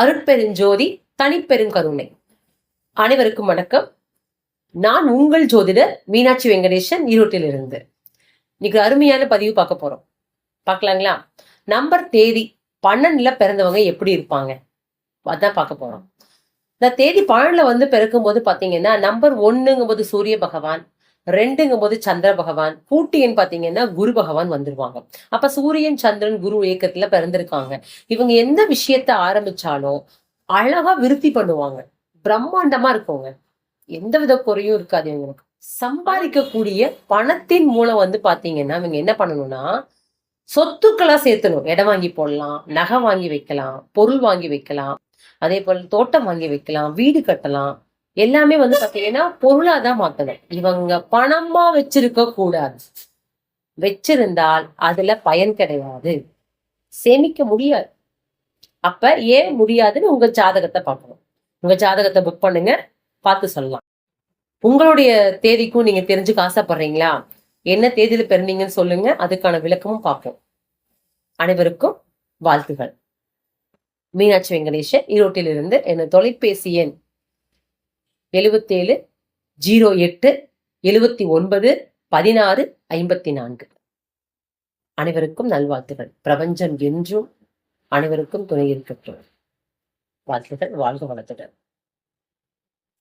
அருட்பெருஞ்சோதி தனிப்பெருங்கருணை. அனைவருக்கும் வணக்கம். நான் உங்கள் ஜோதிடர் மீனாட்சி வெங்கடேசன், ஈரோட்டிலிருந்து. இன்னைக்கு அருமையான பதிவு பார்க்க போறோம். பார்க்கலாங்களா? நம்பர் தேதி 12ல பிறந்தவங்க எப்படி இருப்பாங்க அதான் பார்க்க போறோம். இந்த தேதி 12ல பிறக்கும் போது பாத்தீங்கன்னா, நம்பர் 1ங்கும் போது சூரிய பகவான், 2ங்கும் போது சந்திர பகவான், கூட்டு எண் பாத்தீங்கன்னா குரு பகவான் வந்துருவாங்க. அப்ப சூரியன் சந்திரன் குரு இயக்கத்துல பிறந்திருக்காங்க. இவங்க எந்த விஷயத்த ஆரம்பிச்சாலும் அழகா விருத்தி பண்ணுவாங்க. பிரம்மாண்டமா இருக்குங்க. எந்த வித குறையும் இருக்காது இவங்களுக்கு. சம்பாதிக்கக்கூடிய பணத்தின் மூலம் பாத்தீங்கன்னா இவங்க என்ன பண்ணணும்னா, சொத்துக்களா சேர்த்தணும். இடம் வாங்கி போடலாம், நகை வாங்கி வைக்கலாம், பொருள் வாங்கி வைக்கலாம், அதே போல தோட்டம் வாங்கி வைக்கலாம், வீடு கட்டலாம். எல்லாமே பாத்தீங்கன்னா பொருளாதான் மாத்தணும். இவங்க பணமா வச்சிருக்க கூடாது. வச்சிருந்தால் அதுல பயன் கிடையாது, சேமிக்க முடியாது. அப்ப ஏன் முடியாதுன்னு உங்க ஜாதகத்தை பார்க்கணும். உங்க ஜாதகத்தை புக் பண்ணுங்க, பார்த்து சொல்லலாம். உங்களுடைய தேதிக்கும் நீங்க தெரிஞ்சுக்க ஆசைப்படுறீங்களா? என்ன தேதியில பிறந்தீங்கன்னு சொல்லுங்க, அதுக்கான விளக்கமும் பார்ப்போம். அனைவருக்கும் வாழ்த்துகள். மீனாட்சி வெங்கடேசன், ஈரோட்டிலிருந்து. என்ன தொலைபேசி எண் 7708791654. அனைவருக்கும் நல்வாழ்த்துகள். பிரபஞ்சம் என்றும் அனைவருக்கும் துணை இருக்கட்டும். வாழ்த்துகள். வாழ்க வளத்துடன்.